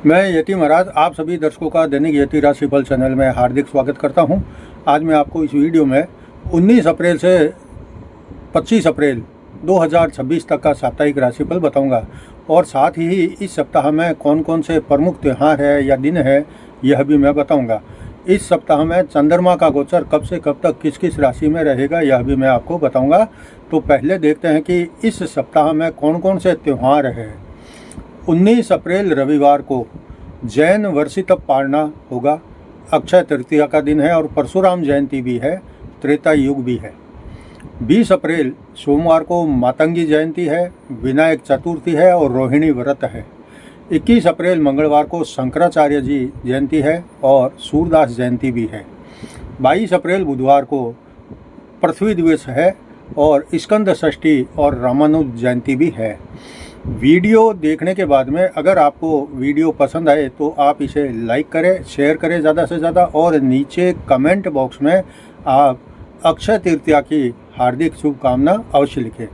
मैं यति महाराज आप सभी दर्शकों का दैनिक यति राशिफल चैनल में हार्दिक स्वागत करता हूं। आज मैं आपको इस वीडियो में 19 अप्रैल से 25 अप्रैल 2026 तक का साप्ताहिक राशिफल बताऊंगा और साथ ही इस सप्ताह में कौन कौन से प्रमुख त्यौहार है या दिन है यह भी मैं बताऊंगा। इस सप्ताह में चंद्रमा का गोचर कब से कब तक किस किस राशि में रहेगा यह भी मैं आपको बताऊंगा। तो पहले देखते हैं कि इस सप्ताह में कौन कौन से त्यौहार है। 19 अप्रैल रविवार को जैन वर्षित पारना होगा, अक्षय तृतीया का दिन है और परशुराम जयंती भी है, त्रेता युग भी है। 20 अप्रैल सोमवार को मातंगी जयंती है, विनायक चतुर्थी है और रोहिणी व्रत है। 21 अप्रैल मंगलवार को शंकराचार्य जी जयंती है और सूरदास जयंती भी है। 22 अप्रैल बुधवार को पृथ्वी दिवस है और स्कंद षष्ठी और रामानुज जयंती भी है। वीडियो देखने के बाद में अगर आपको वीडियो पसंद आए तो आप इसे लाइक करें, शेयर करें ज़्यादा से ज़्यादा और नीचे कमेंट बॉक्स में आप अक्षय तृतीया की हार्दिक शुभकामना अवश्य लिखें।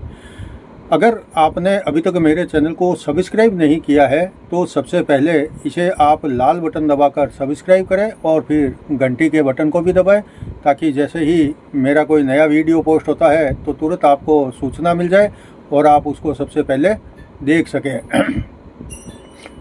अगर आपने अभी तक मेरे चैनल को सब्सक्राइब नहीं किया है तो सबसे पहले इसे आप लाल बटन दबाकर सब्सक्राइब करें और फिर घंटी के बटन को भी दबाएं ताकि जैसे ही मेरा कोई नया वीडियो पोस्ट होता है तो तुरंत आपको सूचना मिल जाए और आप उसको सबसे पहले देख सकें।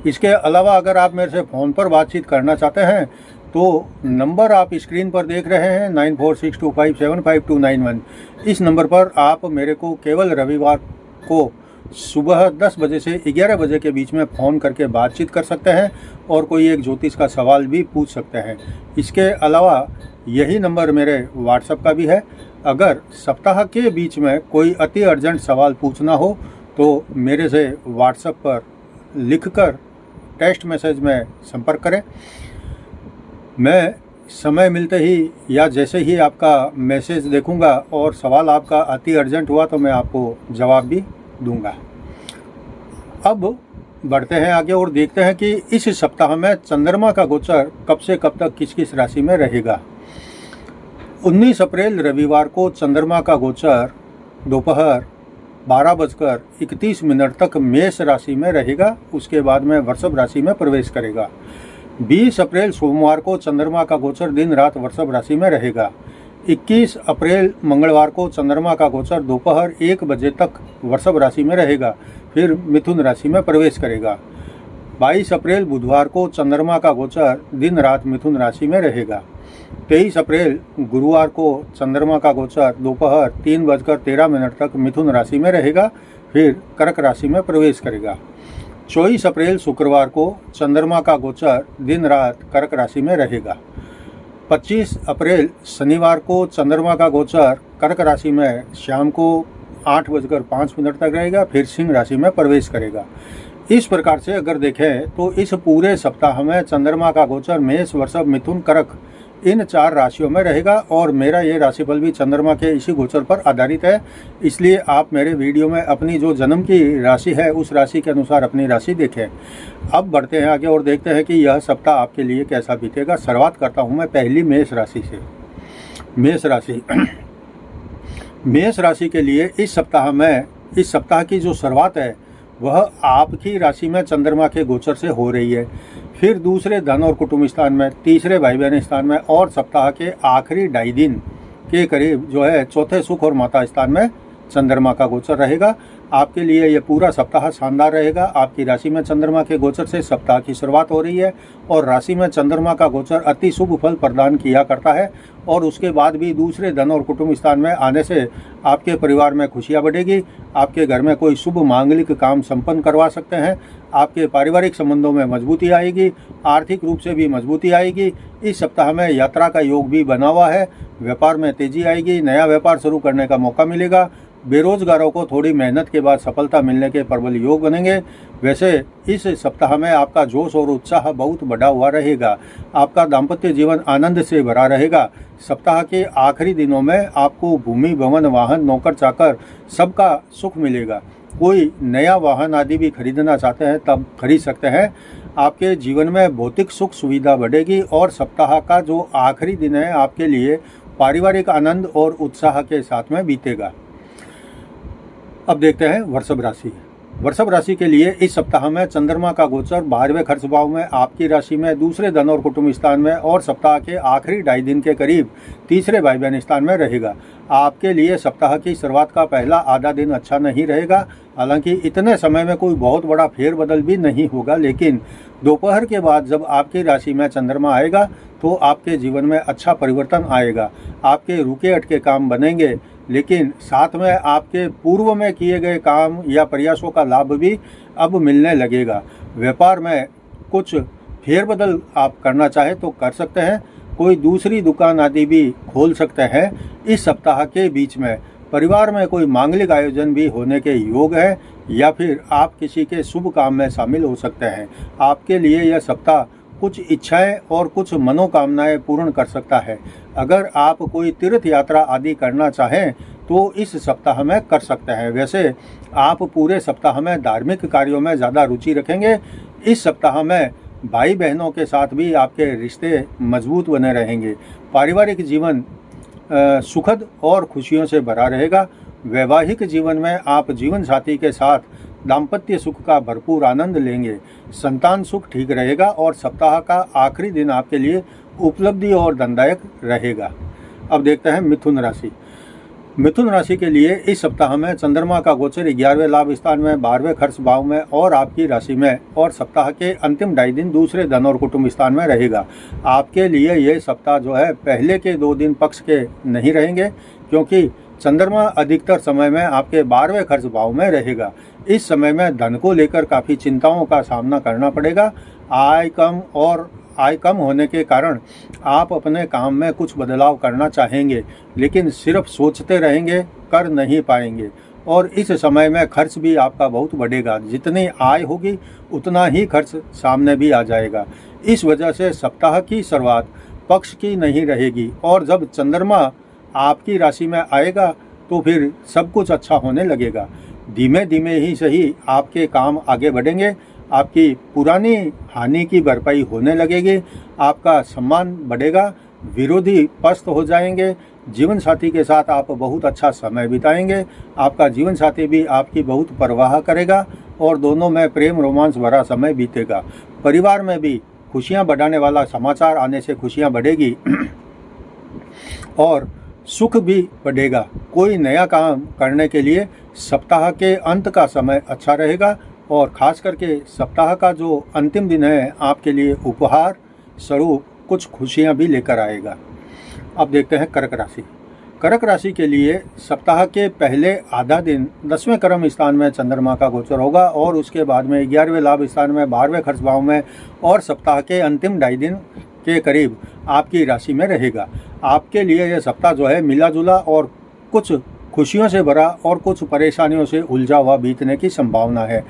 इसके अलावा अगर आप मेरे से फ़ोन पर बातचीत करना चाहते हैं तो नंबर आप स्क्रीन पर देख रहे हैं 9462575291। इस नंबर पर आप मेरे को केवल रविवार को सुबह 10 बजे से 11 बजे के बीच में फ़ोन करके बातचीत कर सकते हैं और कोई एक ज्योतिष का सवाल भी पूछ सकते हैं। इसके अलावा यही नंबर मेरे व्हाट्सएप का भी है। अगर सप्ताह के बीच में कोई अति अर्जेंट सवाल पूछना हो तो मेरे से व्हाट्सएप पर लिखकर टेक्स्ट मैसेज में संपर्क करें। मैं समय मिलते ही या जैसे ही आपका मैसेज देखूंगा और सवाल आपका अति अर्जेंट हुआ तो मैं आपको जवाब भी दूंगा। अब बढ़ते हैं आगे और देखते हैं कि इस सप्ताह में चंद्रमा का गोचर कब से कब तक किस किस राशि में रहेगा। 19 अप्रैल रविवार को चंद्रमा का गोचर दोपहर 12:31 तक मेष राशि में रहेगा, उसके बाद में वृषभ राशि में प्रवेश करेगा। 20 अप्रैल सोमवार को चंद्रमा का गोचर दिन रात वृषभ राशि में रहेगा। 21 अप्रैल मंगलवार को चंद्रमा का गोचर दोपहर 1 बजे तक वृषभ राशि में रहेगा, फिर मिथुन राशि में प्रवेश करेगा। 22 अप्रैल बुधवार को चंद्रमा का गोचर दिन रात मिथुन राशि में रहेगा। 23 अप्रैल गुरुवार को चंद्रमा का गोचर दोपहर 3:13 तक मिथुन राशि में रहेगा, फिर कर्क राशि में प्रवेश करेगा। 24 अप्रैल शुक्रवार को चंद्रमा का गोचर दिन रात कर्क राशि में रहेगा। 25 अप्रैल शनिवार को चंद्रमा का गोचर कर्क राशि में शाम को 8:05 तक रहेगा, फिर सिंह राशि में प्रवेश करेगा। इस प्रकार से अगर देखें तो इस पूरे सप्ताह में चंद्रमा का गोचर मेष, वृषभ, मिथुन, कर्क इन 4 राशियों में रहेगा और मेरा ये राशिफल भी चंद्रमा के इसी गोचर पर आधारित है। इसलिए आप मेरे वीडियो में अपनी जो जन्म की राशि है उस राशि के अनुसार अपनी राशि देखें। अब बढ़ते हैं आगे और देखते हैं कि यह सप्ताह आपके लिए कैसा बीतेगा। शुरुआत करता हूँ मैं पहली मेष राशि से। मेष राशि मेष राशि के लिए इस सप्ताह की जो शुरुआत है वह आपकी राशि में चंद्रमा के गोचर से हो रही है, फिर दूसरे धन और कुटुंब स्थान में, तीसरे भाई बहन स्थान में और सप्ताह के आखिरी 2.5 दिन के करीब जो है चौथे सुख और माता स्थान में चंद्रमा का गोचर रहेगा। आपके लिए यह पूरा सप्ताह शानदार रहेगा। आपकी राशि में चंद्रमा के गोचर से सप्ताह की शुरुआत हो रही है और राशि में चंद्रमा का गोचर अति शुभ फल प्रदान किया करता है और उसके बाद भी दूसरे धन और कुटुंब स्थान में आने से आपके परिवार में खुशियां बढ़ेगी। आपके घर में कोई शुभ मांगलिक काम संपन्न करवा सकते हैं। आपके पारिवारिक संबंधों में मजबूती आएगी, आर्थिक रूप से भी मजबूती आएगी। इस सप्ताह में यात्रा का योग भी बना हुआ है। व्यापार में तेजी आएगी, नया व्यापार शुरू करने का मौका मिलेगा। बेरोजगारों को थोड़ी मेहनत के बाद सफलता मिलने के प्रबल योग बनेंगे। वैसे इस सप्ताह में आपका जोश और उत्साह बहुत बढ़ा हुआ रहेगा। आपका दाम्पत्य जीवन आनंद से भरा रहेगा। सप्ताह के आखिरी दिनों में आपको भूमि, भवन, वाहन, नौकर चाकर सबका सुख मिलेगा। कोई नया वाहन आदि भी खरीदना चाहते हैं तब खरीद सकते हैं। आपके जीवन में भौतिक सुख सुविधा बढ़ेगी और सप्ताह का जो आखिरी दिन है आपके लिए पारिवारिक आनंद और उत्साह के साथ में बीतेगा। अब देखते हैं वृषभ राशि। वृषभ राशि के लिए इस सप्ताह में चंद्रमा का गोचर 12वें खर्च भाव में आपकी राशि में दूसरे धन और कुटुंब स्थान में और सप्ताह के आखिरी 2.5 दिन के करीब तीसरे भाई बहन स्थान में रहेगा। आपके लिए सप्ताह की शुरुआत का पहला आधा दिन अच्छा नहीं रहेगा। हालांकि इतने समय में कोई बहुत बड़ा फेरबदल भी नहीं होगा, लेकिन दोपहर के बाद जब आपकी राशि में चंद्रमा आएगा तो आपके जीवन में अच्छा परिवर्तन आएगा। आपके रुके अटके काम बनेंगे, लेकिन साथ में आपके पूर्व में किए गए काम या प्रयासों का लाभ भी अब मिलने लगेगा। व्यापार में कुछ फेरबदल आप करना चाहे तो कर सकते हैं। कोई दूसरी दुकान आदि भी खोल सकते हैं। इस सप्ताह के बीच में परिवार में कोई मांगलिक आयोजन भी होने के योग है या फिर आप किसी के शुभ काम में शामिल हो सकते हैं। आपके लिए यह सप्ताह कुछ इच्छाएं और कुछ मनोकामनाएं पूर्ण कर सकता है। अगर आप कोई तीर्थ यात्रा आदि करना चाहें तो इस सप्ताह में कर सकते हैं। वैसे आप पूरे सप्ताह में धार्मिक कार्यों में ज़्यादा रुचि रखेंगे। इस सप्ताह में भाई बहनों के साथ भी आपके रिश्ते मजबूत बने रहेंगे। पारिवारिक जीवन सुखद और खुशियों से भरा रहेगा। वैवाहिक जीवन में आप जीवन साथी के साथ दाम्पत्य सुख का भरपूर आनंद लेंगे। संतान सुख ठीक रहेगा और सप्ताह का आखिरी दिन आपके लिए उपलब्धि और धनदायक रहेगा। अब देखते हैं मिथुन राशि। मिथुन राशि के लिए इस सप्ताह में चंद्रमा का गोचर 11वें लाभ स्थान में 12वें खर्च भाव में और आपकी राशि में और सप्ताह के अंतिम 2.5 दिन दूसरे धन और कुटुंब स्थान में रहेगा। आपके लिए ये सप्ताह जो है पहले के 2 दिन पक्ष के नहीं रहेंगे, क्योंकि चंद्रमा अधिकतर समय में आपके 12वें खर्च भाव में रहेगा। इस समय में धन को लेकर काफ़ी चिंताओं का सामना करना पड़ेगा। आय कम होने के कारण आप अपने काम में कुछ बदलाव करना चाहेंगे, लेकिन सिर्फ सोचते रहेंगे, कर नहीं पाएंगे। और इस समय में खर्च भी आपका बहुत बढ़ेगा। जितनी आय होगी उतना ही खर्च सामने भी आ जाएगा। इस वजह से सप्ताह की शुरुआत पक्ष की नहीं रहेगी और जब चंद्रमा आपकी राशि में आएगा तो फिर सब कुछ अच्छा होने लगेगा। धीमे धीमे ही सही आपके काम आगे बढ़ेंगे। आपकी पुरानी हानि की भरपाई होने लगेगी। आपका सम्मान बढ़ेगा। विरोधी पस्त हो जाएंगे। जीवन साथी के साथ आप बहुत अच्छा समय बिताएंगे। आपका जीवन साथी भी आपकी बहुत परवाह करेगा और दोनों में प्रेम रोमांस भरा समय बीतेगा। परिवार में भी खुशियां बढ़ाने वाला समाचार आने से खुशियां बढ़ेगी और सुख भी बढ़ेगा। कोई नया काम करने के लिए सप्ताह के अंत का समय अच्छा रहेगा और खास करके सप्ताह का जो अंतिम दिन है आपके लिए उपहार स्वरूप कुछ खुशियां भी लेकर आएगा। अब देखते हैं कर्क राशि। कर्क राशि के लिए सप्ताह के पहले आधा दिन 10वें कर्म स्थान में चंद्रमा का गोचर होगा और उसके बाद में 11वें लाभ स्थान में 12वें खर्च भाव में और सप्ताह के अंतिम 2.5 दिन के करीब आपकी राशि में रहेगा। आपके लिए यह सप्ताह जो है मिला जुला और कुछ खुशियों से भरा और कुछ परेशानियों से उलझा हुआ बीतने की संभावना है।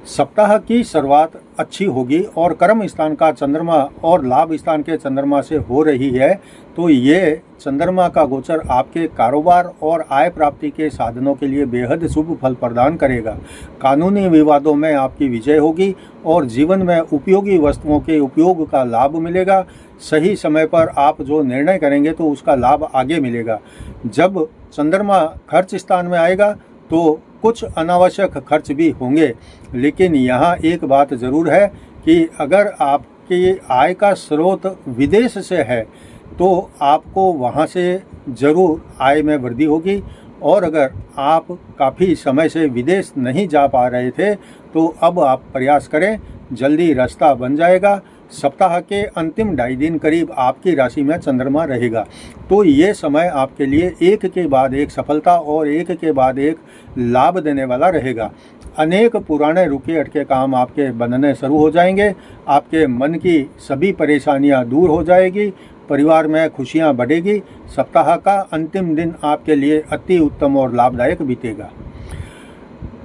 सप्ताह की शुरुआत अच्छी होगी और कर्म स्थान का चंद्रमा और लाभ स्थान के चंद्रमा से हो रही है, तो ये चंद्रमा का गोचर आपके कारोबार और आय प्राप्ति के साधनों के लिए बेहद शुभ फल प्रदान करेगा। कानूनी विवादों में आपकी विजय होगी और जीवन में उपयोगी वस्तुओं के उपयोग का लाभ मिलेगा। सही समय पर आप जो निर्णय करेंगे तो उसका लाभ आगे मिलेगा। जब चंद्रमा खर्च स्थान में आएगा तो कुछ अनावश्यक खर्च भी होंगे, लेकिन यहाँ एक बात ज़रूर है कि अगर आपकी आय का स्रोत विदेश से है तो आपको वहाँ से ज़रूर आय में वृद्धि होगी। और अगर आप काफ़ी समय से विदेश नहीं जा पा रहे थे तो अब आप प्रयास करें, जल्दी रास्ता बन जाएगा। सप्ताह के अंतिम 2.5 दिन करीब आपकी राशि में चंद्रमा रहेगा, तो ये समय आपके लिए एक के बाद एक सफलता और एक के बाद एक लाभ देने वाला रहेगा। अनेक पुराने रुके अटके काम आपके बनने शुरू हो जाएंगे। आपके मन की सभी परेशानियां दूर हो जाएगी। परिवार में खुशियां बढ़ेगी। सप्ताह का अंतिम दिन आपके लिए अति उत्तम और लाभदायक बीतेगा।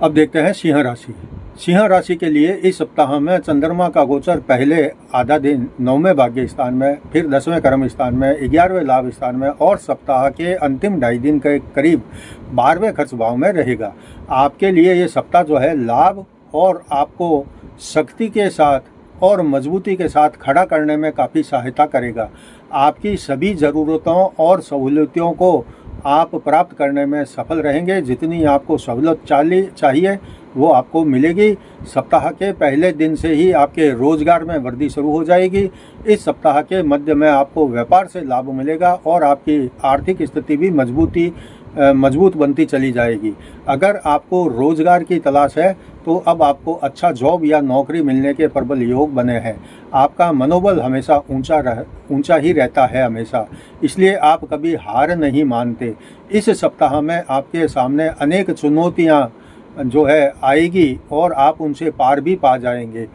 अब देखते हैं सिंह राशि। सिंह राशि के लिए इस सप्ताह में चंद्रमा का गोचर पहले आधा दिन 9वें भाग्य स्थान में, फिर 10वें कर्म स्थान में, 11वें लाभ स्थान में और सप्ताह के अंतिम 2.5 दिन के करीब 12वें खर्च भाव में रहेगा। आपके लिए ये सप्ताह जो है लाभ और आपको शक्ति के साथ और मजबूती के साथ खड़ा करने में काफ़ी सहायता करेगा। आपकी सभी ज़रूरतों और सहूलियतों को आप प्राप्त करने में सफल रहेंगे। जितनी आपको सहूलत चाहिए वो आपको मिलेगी। सप्ताह के पहले दिन से ही आपके रोजगार में वृद्धि शुरू हो जाएगी। इस सप्ताह के मध्य में आपको व्यापार से लाभ मिलेगा और आपकी आर्थिक स्थिति भी मजबूत बनती चली जाएगी। अगर आपको रोजगार की तलाश है तो अब आपको अच्छा जॉब या नौकरी मिलने के प्रबल योग बने हैं। आपका मनोबल हमेशा ऊंचा ही रहता है हमेशा, इसलिए आप कभी हार नहीं मानते। इस सप्ताह में आपके सामने अनेक चुनौतियां जो है आएगी और आप उनसे पार भी पा जाएंगे,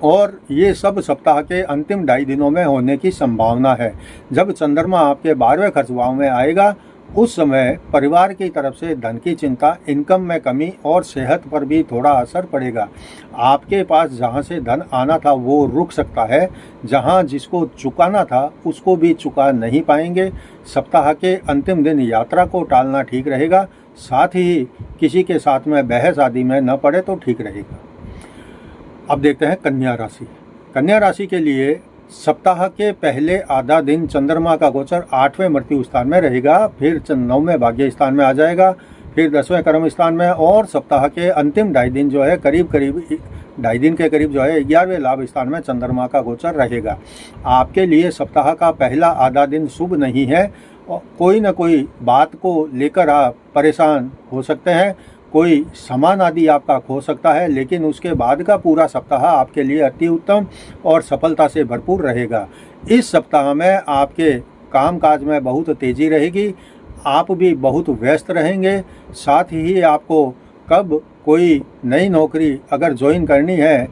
और ये सब सप्ताह के अंतिम 2.5 दिनों में होने की संभावना है। जब चंद्रमा आपके 12वें खर्च भाव में आएगा उस समय परिवार की तरफ से धन की चिंता, इनकम में कमी और सेहत पर भी थोड़ा असर पड़ेगा। आपके पास जहां से धन आना था वो रुक सकता है, जहां जिसको चुकाना था उसको भी चुका नहीं पाएंगे। सप्ताह के अंतिम दिन यात्रा को टालना ठीक रहेगा, साथ ही किसी के साथ में बहस आदि में न पड़े तो ठीक रहेगा। अब देखते हैं कन्या राशि। कन्या राशि के लिए सप्ताह के पहले आधा दिन चंद्रमा का गोचर 8वें मृत्यु स्थान में रहेगा, फिर 9वें भाग्य स्थान में आ जाएगा, फिर 10वें कर्म स्थान में, और सप्ताह के अंतिम 2.5 दिन जो है करीब 2.5 दिन के करीब जो है 11वें लाभ स्थान में चंद्रमा का गोचर रहेगा। आपके लिए सप्ताह का पहला आधा दिन शुभ नहीं है। कोई न कोई बात को लेकर आप परेशान हो सकते हैं, कोई सामान आदि आपका खो सकता है, लेकिन उसके बाद का पूरा सप्ताह आपके लिए अति उत्तम और सफलता से भरपूर रहेगा। इस सप्ताह में आपके कामकाज में बहुत तेज़ी रहेगी, आप भी बहुत व्यस्त रहेंगे। साथ ही आपको कब कोई नई नौकरी अगर ज्वाइन करनी है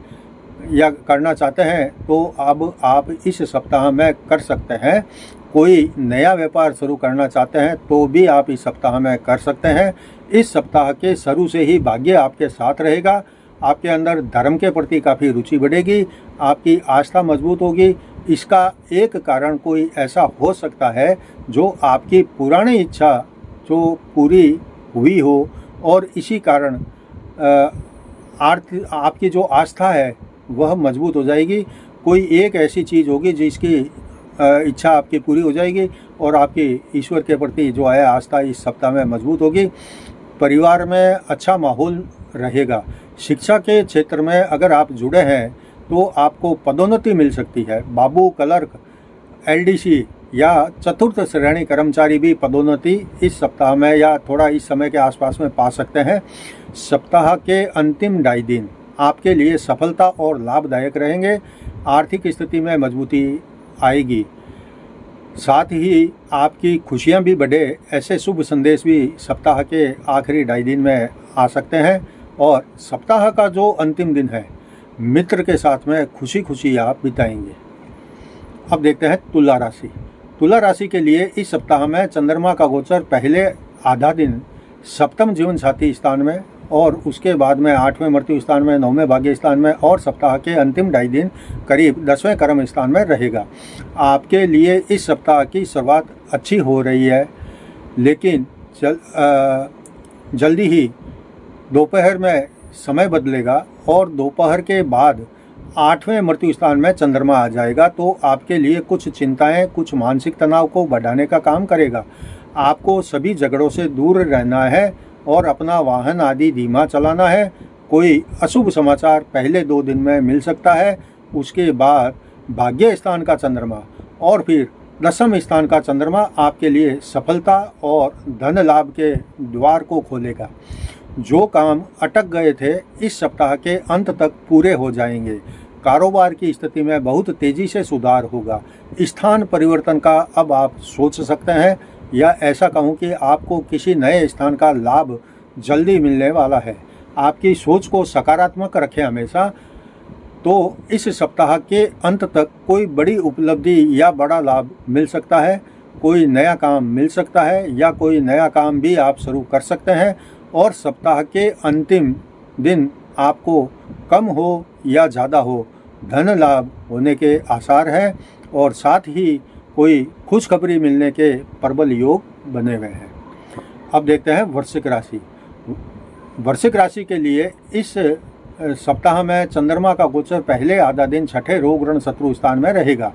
या करना चाहते हैं तो अब आप इस सप्ताह में कर सकते हैं। कोई नया व्यापार शुरू करना चाहते हैं तो भी आप इस सप्ताह में कर सकते हैं। इस सप्ताह के शुरू से ही भाग्य आपके साथ रहेगा। आपके अंदर धर्म के प्रति काफ़ी रुचि बढ़ेगी, आपकी आस्था मजबूत होगी। इसका एक कारण कोई ऐसा हो सकता है जो आपकी पुरानी इच्छा जो पूरी हुई हो, और इसी कारण आपकी जो आस्था है वह मजबूत हो जाएगी। कोई एक ऐसी चीज़ होगी जिसकी इच्छा आपकी पूरी हो जाएगी और आपकी ईश्वर के प्रति जो है आस्था इस सप्ताह में मजबूत होगी। परिवार में अच्छा माहौल रहेगा। शिक्षा के क्षेत्र में अगर आप जुड़े हैं तो आपको पदोन्नति मिल सकती है। बाबू, क्लर्क, एलडीसी या चतुर्थ श्रेणी कर्मचारी भी पदोन्नति इस सप्ताह में या थोड़ा इस समय के आसपास में पा सकते हैं। सप्ताह के अंतिम 2.5 दिन आपके लिए सफलता और लाभदायक रहेंगे। आर्थिक स्थिति में मजबूती आएगी, साथ ही आपकी खुशियां भी बढ़े, ऐसे शुभ संदेश भी सप्ताह के आखिरी 2.5 दिन में आ सकते हैं। और सप्ताह का जो अंतिम दिन है मित्र के साथ में खुशी आप बिताएंगे। अब देखते हैं तुला राशि। तुला राशि के लिए इस सप्ताह में चंद्रमा का गोचर पहले आधा दिन सप्तम जीवन साथी स्थान में और उसके बाद में 8वें मृत्यु स्थान में, 9वें भाग्य स्थान में, और सप्ताह के अंतिम 2.5 दिन करीब 10वें कर्म स्थान में रहेगा। आपके लिए इस सप्ताह की शुरुआत अच्छी हो रही है, लेकिन जल्दी ही दोपहर में समय बदलेगा और दोपहर के बाद 8वें मृत्यु स्थान में चंद्रमा आ जाएगा, तो आपके लिए कुछ चिंताएं, कुछ मानसिक तनाव को बढ़ाने का काम करेगा। आपको सभी झगड़ों से दूर रहना है और अपना वाहन आदि धीमा चलाना है। कोई अशुभ समाचार पहले 2 दिन में मिल सकता है, उसके बाद भाग्य स्थान का चंद्रमा और फिर 10वें स्थान का चंद्रमा आपके लिए सफलता और धन लाभ के द्वार को खोलेगा। जो काम अटक गए थे इस सप्ताह के अंत तक पूरे हो जाएंगे। कारोबार की स्थिति में बहुत तेज़ी से सुधार होगा। स्थान परिवर्तन का अब आप सोच सकते हैं, या ऐसा कहूँ कि आपको किसी नए स्थान का लाभ जल्दी मिलने वाला है। आपकी सोच को सकारात्मक रखें हमेशा, तो इस सप्ताह के अंत तक कोई बड़ी उपलब्धि या बड़ा लाभ मिल सकता है। कोई नया काम मिल सकता है या कोई नया काम भी आप शुरू कर सकते हैं। और सप्ताह के अंतिम दिन आपको कम हो या ज़्यादा हो धन लाभ होने के आसार हैं, और साथ ही कोई खुशखबरी मिलने के प्रबल योग बने हुए हैं। अब देखते हैं वृश्चिक राशि। वृश्चिक राशि के लिए इस सप्ताह में चंद्रमा का गोचर पहले आधा दिन छठे रोग ऋण शत्रु स्थान में रहेगा।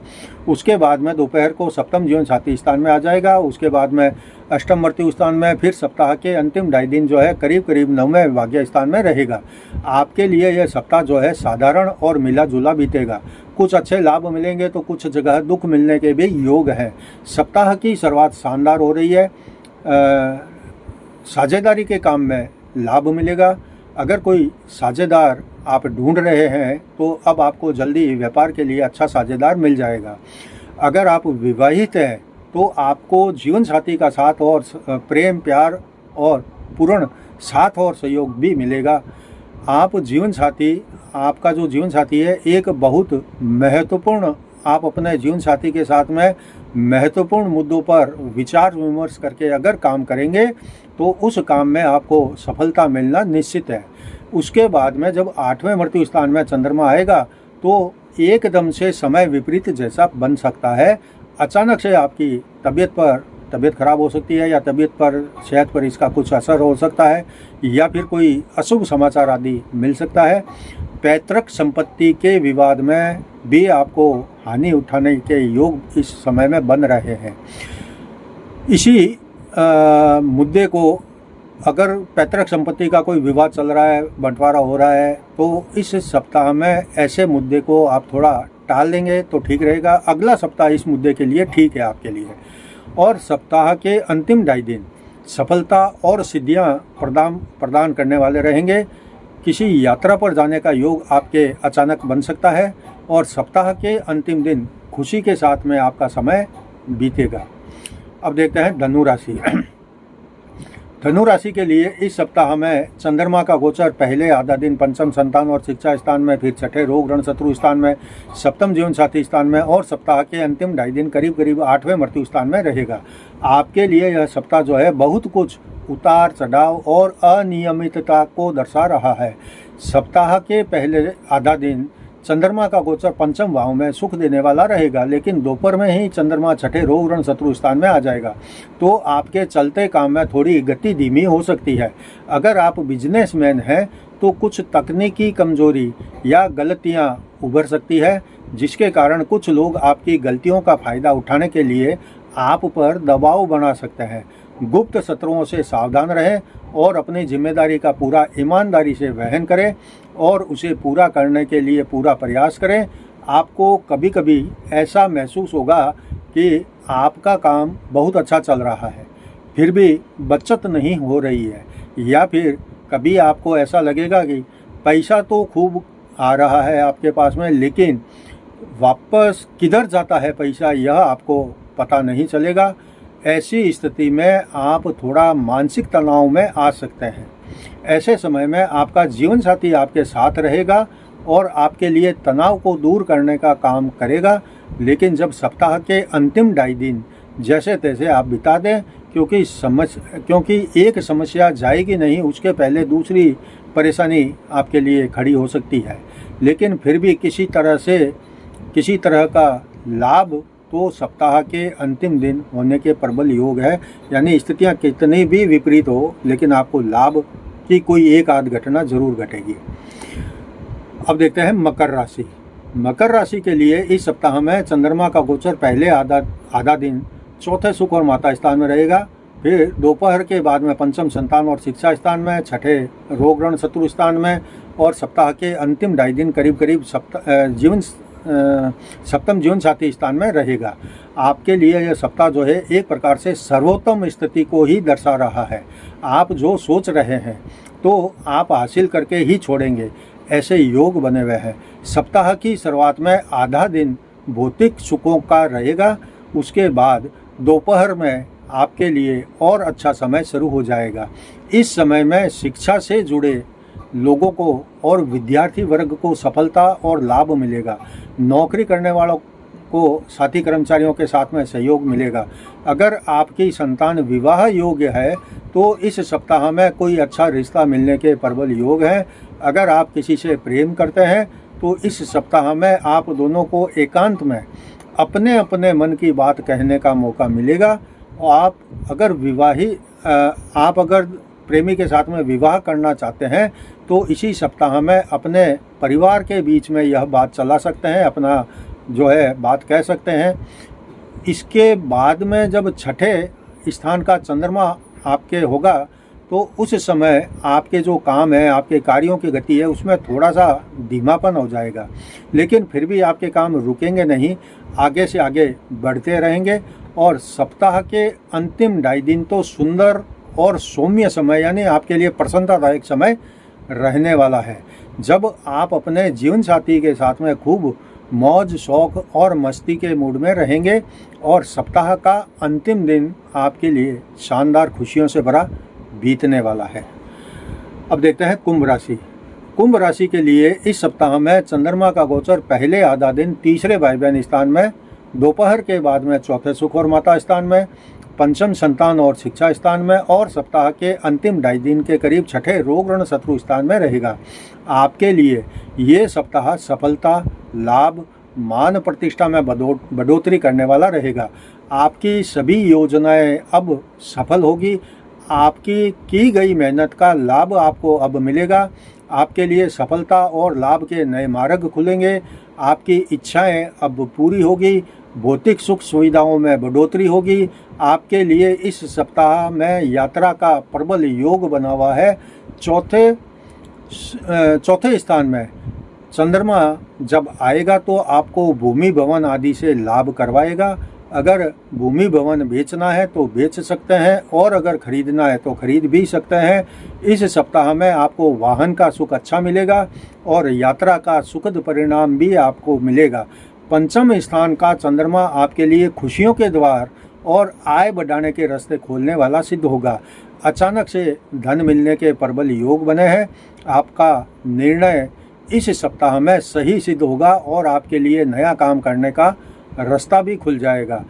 उसके बाद में दोपहर को सप्तम जीवन साथी स्थान में आ जाएगा। उसके बाद में अष्टम मृत्यु स्थान में, फिर सप्ताह के अंतिम 2.5 दिन जो है करीब करीब 9वें भाग्य स्थान में रहेगा। आपके लिए यह सप्ताह जो है साधारण और मिला जुला बीतेगा। कुछ अच्छे लाभ मिलेंगे तो कुछ जगह दुख मिलने के भी योग हैं। सप्ताह की शुरुआत शानदार हो रही है। साझेदारी के काम में लाभ मिलेगा। अगर कोई साझेदार आप ढूंढ रहे हैं तो अब आपको जल्दी व्यापार के लिए अच्छा साझेदार मिल जाएगा। अगर आप विवाहित हैं तो आपको जीवन साथी का साथ और प्रेम प्यार और पूर्ण साथ और सहयोग भी मिलेगा। आप जीवन साथी, आपका जो जीवन साथी है एक बहुत महत्वपूर्ण, आप अपने जीवन साथी के साथ में महत्वपूर्ण मुद्दों पर विचार विमर्श करके अगर काम करेंगे तो उस काम में आपको सफलता मिलना निश्चित है। उसके बाद में जब 8वें मृत्यु स्थान में चंद्रमा आएगा तो एकदम से समय विपरीत जैसा बन सकता है। अचानक से आपकी तबीयत खराब हो सकती है या तबीयत पर, सेहत पर इसका कुछ असर हो सकता है या फिर कोई अशुभ समाचार आदि मिल सकता है। पैतृक संपत्ति के विवाद में भी आपको हानि उठाने के योग इस समय में बन रहे हैं। इसी मुद्दे को, अगर पैतृक संपत्ति का कोई विवाद चल रहा है, बंटवारा हो रहा है, तो इस सप्ताह में ऐसे मुद्दे को आप थोड़ा टाल देंगे तो ठीक रहेगा। अगला सप्ताह इस मुद्दे के लिए ठीक है आपके लिए। और सप्ताह के अंतिम 2.5 दिन सफलता और सिद्धियां प्रदान करने वाले रहेंगे। किसी यात्रा पर जाने का योग आपके अचानक बन सकता है और सप्ताह के अंतिम दिन खुशी के साथ में आपका समय बीतेगा। अब देखते हैं धनु राशि। धनु राशि के लिए इस सप्ताह में चंद्रमा का गोचर पहले आधा दिन पंचम संतान और शिक्षा स्थान में, फिर छठे रोग ऋण शत्रु स्थान में, सप्तम जीवन साथी स्थान में और सप्ताह के अंतिम 2.5 दिन करीब करीब 8वें मृत्यु स्थान में रहेगा। आपके लिए यह सप्ताह जो है बहुत कुछ उतार चढ़ाव और अनियमितता को दर्शा रहा है। सप्ताह के पहले आधा दिन चंद्रमा का गोचर पंचम भाव में सुख देने वाला रहेगा, लेकिन दोपहर में ही चंद्रमा छठे रोग ऋण शत्रु स्थान में आ जाएगा तो आपके चलते काम में थोड़ी गति धीमी हो सकती है। अगर आप बिजनेसमैन हैं तो कुछ तकनीकी कमजोरी या गलतियां उभर सकती है, जिसके कारण कुछ लोग आपकी गलतियों का फायदा उठाने के लिए आप पर दबाव बना सकते हैं। गुप्त शत्रुओं से सावधान रहें और अपनी जिम्मेदारी का पूरा ईमानदारी से वहन करें और उसे पूरा करने के लिए पूरा प्रयास करें। आपको कभी कभी ऐसा महसूस होगा कि आपका काम बहुत अच्छा चल रहा है फिर भी बचत नहीं हो रही है, या फिर कभी आपको ऐसा लगेगा कि पैसा तो खूब आ रहा है आपके पास में, लेकिन वापस किधर जाता है पैसा यह आपको पता नहीं चलेगा। ऐसी स्थिति में आप थोड़ा मानसिक तनाव में आ सकते हैं। ऐसे समय में आपका जीवन साथी आपके साथ रहेगा और आपके लिए तनाव को दूर करने का काम करेगा, लेकिन जब सप्ताह के अंतिम 2.5 दिन जैसे तैसे आप बिता दें, क्योंकि एक समस्या जाएगी नहीं, उसके पहले दूसरी परेशानी आपके लिए खड़ी हो सकती है। लेकिन फिर भी किसी तरह का लाभ तो सप्ताह के अंतिम दिन होने के प्रबल योग है। यानी स्थितियां कितनी भी विपरीत हो, लेकिन आपको लाभ की कोई एक आध घटना जरूर घटेगी। अब देखते हैं मकर राशि। मकर राशि के लिए इस सप्ताह में चंद्रमा का गोचर पहले आधा दिन चौथे सुख और माता स्थान में रहेगा, फिर दोपहर के बाद में पंचम संतान और शिक्षा स्थान में, छठे रोग ऋण शत्रु स्थान में और सप्ताह के अंतिम 2.5 दिन करीब करीब सप्तम जीवन साथी स्थान में रहेगा। आपके लिए यह सप्ताह जो है एक प्रकार से सर्वोत्तम स्थिति को ही दर्शा रहा है। आप जो सोच रहे हैं तो आप हासिल करके ही छोड़ेंगे, ऐसे योग बने हुए हैं। सप्ताह की शुरुआत में आधा दिन भौतिक सुखों का रहेगा, उसके बाद दोपहर में आपके लिए और अच्छा समय शुरू हो जाएगा। इस समय में शिक्षा से जुड़े लोगों को और विद्यार्थी वर्ग को सफलता और लाभ मिलेगा। नौकरी करने वालों को साथी कर्मचारियों के साथ में सहयोग मिलेगा। अगर आपकी संतान विवाह योग्य है तो इस सप्ताह में कोई अच्छा रिश्ता मिलने के प्रबल योग हैं। अगर आप किसी से प्रेम करते हैं तो इस सप्ताह में आप दोनों को एकांत में अपने अपने मन की बात कहने का मौका मिलेगा। और आप अगर प्रेमी के साथ में विवाह करना चाहते हैं तो इसी सप्ताह में अपने परिवार के बीच में यह बात चला सकते हैं, अपना जो है बात कह सकते हैं। इसके बाद में जब छठे स्थान का चंद्रमा आपके होगा तो उस समय आपके जो काम है, आपके कार्यों की गति है, उसमें थोड़ा सा धीमापन हो जाएगा, लेकिन फिर भी आपके काम रुकेंगे नहीं, आगे से आगे बढ़ते रहेंगे। और सप्ताह के अंतिम 2.5 दिन तो सुंदर और सौम्य समय यानी आपके लिए प्रसन्नतादायक समय रहने वाला है, जब आप अपने जीवन साथी के साथ में खूब मौज शौक और मस्ती के मूड में रहेंगे। और सप्ताह का अंतिम दिन आपके लिए शानदार खुशियों से भरा बीतने वाला है। अब देखते हैं कुंभ राशि। कुंभ राशि के लिए इस सप्ताह में चंद्रमा का गोचर पहले आधा दिन तीसरे भाई बहन स्थान में, दोपहर के बाद में चौथे सुख और माता स्थान में, पंचम संतान और शिक्षा स्थान में, और सप्ताह के अंतिम 2.5 दिन के करीब छठे रोग ऋण शत्रु स्थान में रहेगा। आपके लिए ये सप्ताह सफलता, लाभ, मान प्रतिष्ठा में बढ़ोतरी करने वाला रहेगा। आपकी सभी योजनाएं अब सफल होगी। आपकी की गई मेहनत का लाभ आपको अब मिलेगा। आपके लिए सफलता और लाभ के नए मार्ग खुलेंगे। आपकी इच्छाएं अब पूरी होगी। भौतिक सुख सुविधाओं में बढ़ोतरी होगी। आपके लिए इस सप्ताह में यात्रा का प्रबल योग बना हुआ है। चौथे स्थान में चंद्रमा जब आएगा तो आपको भूमि भवन आदि से लाभ करवाएगा। अगर भूमि भवन बेचना है तो बेच सकते हैं, और अगर खरीदना है तो खरीद भी सकते हैं। इस सप्ताह में आपको वाहन का सुख अच्छा मिलेगा और यात्रा का सुखद परिणाम भी आपको मिलेगा। पंचम स्थान का चंद्रमा आपके लिए खुशियों के द्वार और आय बढ़ाने के रास्ते खोलने वाला सिद्ध होगा। अचानक से धन मिलने के प्रबल योग बने हैं। आपका निर्णय इस सप्ताह में सही सिद्ध होगा और आपके लिए नया काम करने का रास्ता भी खुल जाएगा।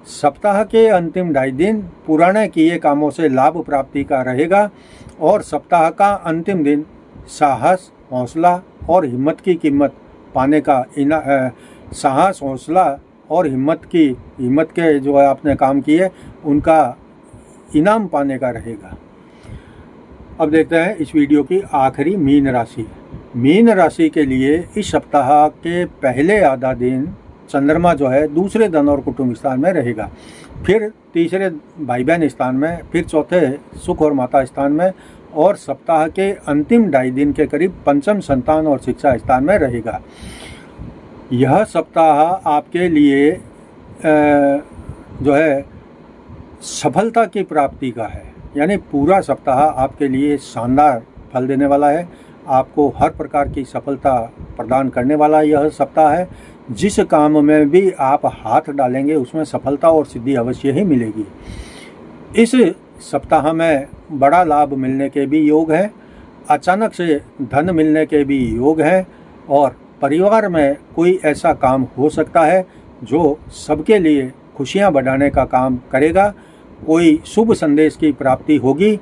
सप्ताह के अंतिम 2.5 दिन पुराने किए कामों से लाभ प्राप्ति का रहेगा, और सप्ताह का अंतिम दिन साहस, हौसला और हिम्मत की कीमत पाने का साहस, हौसला और हिम्मत के जो है आपने काम किए उनका इनाम पाने का रहेगा। अब देखते हैं इस वीडियो की आखिरी मीन राशि। मीन राशि के लिए इस सप्ताह के पहले आधा दिन चंद्रमा जो है दूसरे धन और कुटुंब स्थान में रहेगा, फिर तीसरे भाई बहन स्थान में, फिर चौथे सुख और माता स्थान में, और सप्ताह के अंतिम 2.5 दिन के करीब पंचम संतान और शिक्षा स्थान में रहेगा। यह सप्ताह आपके लिए जो है सफलता की प्राप्ति का है, यानी पूरा सप्ताह आपके लिए शानदार फल देने वाला है। आपको हर प्रकार की सफलता प्रदान करने वाला यह सप्ताह है। जिस काम में भी आप हाथ डालेंगे उसमें सफलता और सिद्धि अवश्य ही मिलेगी। इस सप्ताह में बड़ा लाभ मिलने के भी योग हैं, अचानक से धन मिलने के भी योग हैं, और परिवार में कोई ऐसा काम हो सकता है जो सबके लिए खुशियां बढ़ाने का काम करेगा। कोई शुभ संदेश की प्राप्ति होगी।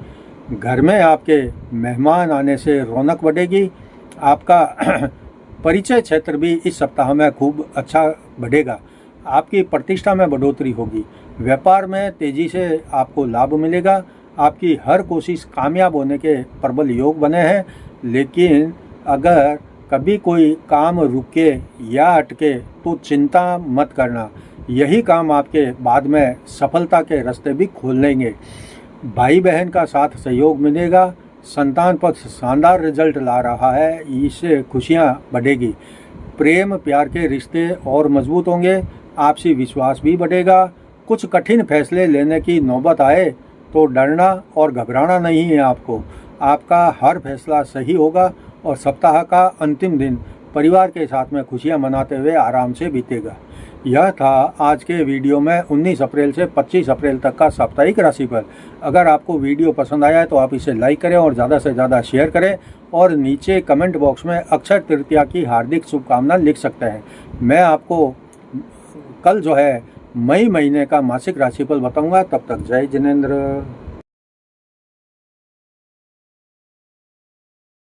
घर में आपके मेहमान आने से रौनक बढ़ेगी। आपका परिचय क्षेत्र भी इस सप्ताह में खूब अच्छा बढ़ेगा। आपकी प्रतिष्ठा में बढ़ोतरी होगी। व्यापार में तेजी से आपको लाभ मिलेगा। आपकी हर कोशिश कामयाब होने के प्रबल योग बने हैं। लेकिन अगर कभी कोई काम रुके या अटके तो चिंता मत करना, यही काम आपके बाद में सफलता के रास्ते भी खोल लेंगे। भाई बहन का साथ सहयोग मिलेगा। संतान पक्ष शानदार रिजल्ट ला रहा है, इससे खुशियां बढ़ेगी। प्रेम प्यार के रिश्ते और मजबूत होंगे। आपसी विश्वास भी बढ़ेगा। कुछ कठिन फैसले लेने की नौबत आए तो डरना और घबराना नहीं है आपको। आपका हर फैसला सही होगा और सप्ताह का अंतिम दिन परिवार के साथ में खुशियां मनाते हुए आराम से बीतेगा। यह था आज के वीडियो में 19 अप्रैल से 25 अप्रैल तक का साप्ताहिक राशिफल। अगर आपको वीडियो पसंद आया है तो आप इसे लाइक करें और ज़्यादा से ज़्यादा शेयर करें, और नीचे कमेंट बॉक्स में अक्षय तृतीया की हार्दिक शुभकामना लिख सकते हैं। मैं आपको कल जो है मई महीने का मासिक राशिफल बताऊंगा। तब तक जय जिनेंद्र।